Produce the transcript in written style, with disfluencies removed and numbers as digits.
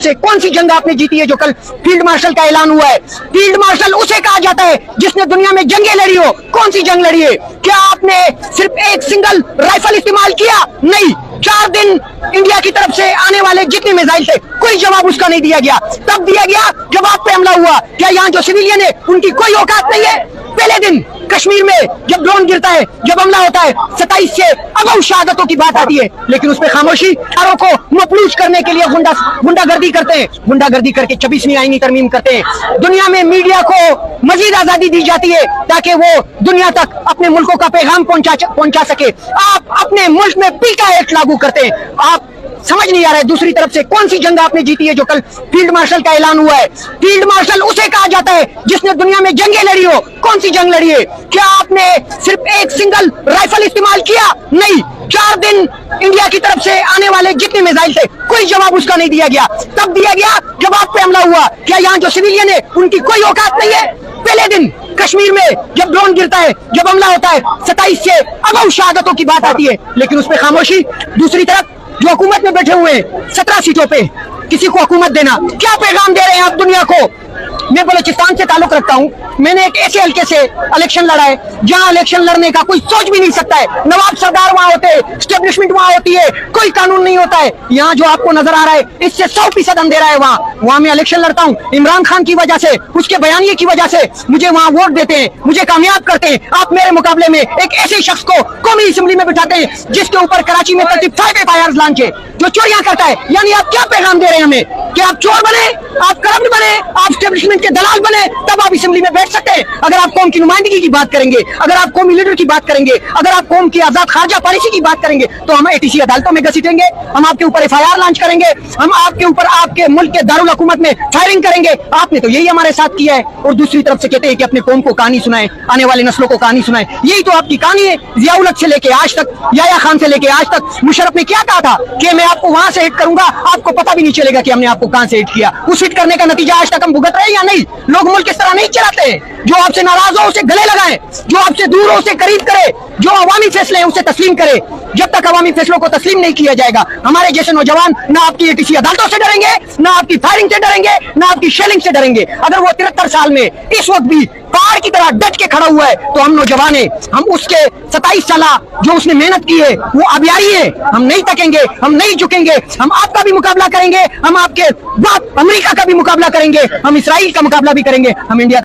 से कौन सी जंग आपने जीती है जो कल फील्ड मार्शल का ऐलान हुआ है? फील्ड मार्शल उसे कहा जाता है जिसने दुनिया में जंगें लड़ी हो। कौन सी जंग लड़ी है? क्या आपने सिर्फ एक सिंगल राइफल इस्तेमाल किया? नहीं। 4 दिन इंडिया की तरफ से आने वाले जितने मिसाइल थे कोई जवाब उसका नहीं दिया गया। तब दिया गया जब आप पे हमला हुआ। क्या यहाँ जो सिविलियन है उनकी कोई औकात नहीं है? पहले दिन कश्मीर में जब ड्रोन गिरता है, जब हमला होता है, 27 से अगौ शहादतों की बात आती है, लेकिन उसमें खामोशी। चारों को मफलूज करने के लिए गुंडागर्दी करते हैं, गुंडागर्दी करके 26वीं आईनी तरमीम करते हैं। दुनिया में मीडिया को मजीद आजादी दी जाती है ताकि वो दुनिया तक अपने मुल्कों का पैगाम पहुंचा सके। आप अपने मुल्क में पीका एक्ट लागू करते हैं। आप समझ नहीं आ रहा है दूसरी तरफ से कौन सी जंग आपने जीती है जो कल फील्ड मार्शल का ऐलान हुआ है? फील्ड मार्शल उसे कहा जाता है जिसने दुनिया में जंगें लड़ी हो। कौन सी जंग लड़ी है? क्या आपने सिर्फ एक सिंगल राइफल इस्तेमाल किया? नहीं। 4 दिन इंडिया की तरफ से आने वाले जितने मिसाइल थे कोई जवाब उसका नहीं दिया गया। तब दिया गया जब आप पे हमला हुआ। क्या यहाँ जो सिविलियन है उनकी कोई औकात नहीं है? पहले दिन कश्मीर में जब ड्रोन गिरता है, जब हमला होता है, 27 से अगौ शहादतों की बात आती है, लेकिन उसमें खामोशी। दूसरी तरफ जो हुकूमत में बैठे हुए हैं 17 सीटों पे किसी को हुकूमत देना, क्या पैगाम दे रहे हैं आप दुनिया को? मैं बलूचिस्तान से ताल्लुक रखता हूँ। मैंने एक ऐसे हल्के से इलेक्शन लड़ा है जहाँ इलेक्शन लड़ने का कोई सोच भी नहीं सकता है। नवाब सरदार वहाँ होते हैं, एस्टेब्लिशमेंट वहाँ होती है, कोई कानून नहीं होता है। यहाँ जो आपको नजर आ रहा है इससे 100% अंधेरा है। वहाँ मैं इलेक्शन लड़ता हूँ इमरान खान की वजह से, उसके बयानिए की वजह से मुझे वहाँ वोट देते हैं, मुझे कामयाब करते हैं। आप मेरे मुकाबले में एक ऐसे शख्स को कौमी असेंबली में बिठाते हैं जिसके ऊपर कराची में 35 FIRs लॉन्च है, जो चोरियां करता है। यानी आप क्या पैगाम दे रहे हैं हमें कि आप चोर बने, आप करप्ट बने, आप एस्टेब्लिशमेंट के दलाल बने, तब आप असेंबली में बैठ सकते हैं। अगर आप कौम की नुमाइंदगी की बात करेंगे, अगर आप कौमी लीडर की बात करेंगे, अगर आप कौम की आजाद खारजा पॉलिसी की बात करेंगे तो हम ATC अदालतों में घसीटेंगे, हम आपके ऊपर FIR लॉन्च करेंगे, हम आपके ऊपर आपके मुल्क के दारुल हुकूमत में फायरिंग करेंगे। आपने तो यही हमारे साथ किया है। और दूसरी तरफ से कहते हैं कि अपने कौम को कहानी सुनाए, आने वाली नस्लों को कहानी सुनाए। यही तो आपकी कहानी है। जियाउल हक से लेके आज तक, याया खान से लेके आज तक, मुशर्रफ ने क्या कहा था कि मैं आपको वहां से हिट करूंगा, आपको पता भी नहीं चलेगा कि हमने आपको कहां से हिट किया। उस हिट करने का नतीजा आज तक हम भुगत रहे हैं या नहीं? लोग मुल्क इस तरह नहीं चलाते। जो आपसे नाराज हो उसे गले लगाए, जो आपसे दूर हो उसे करीब करे, जो अवामी फैसले हैं उसे तस्लीम करे। जब तक अवामी फैसलों को तस्लीम नहीं किया जाएगा, हमारे जैसे नौजवान ना आपकी ATC अदालतों से डरेंगे, ना आपकी फायरिंग से डरेंगे, ना आपकी शेलिंग से डरेंगे। अगर वो 73 साल में इस वक्त भी पहाड़ की तरह डट के खड़ा हुआ है तो हम नौजवान हैं। हम उसके 27 साल जो उसने मेहनत की है वो अबियारी है। हम नहीं तकेंगे, हम नहीं झुकेंगे। हम आपका भी मुकाबला करेंगे, हम आपके बाप अमेरिका का भी मुकाबला करेंगे, हम इसराइल का मुकाबला भी करेंगे, हम इंडिया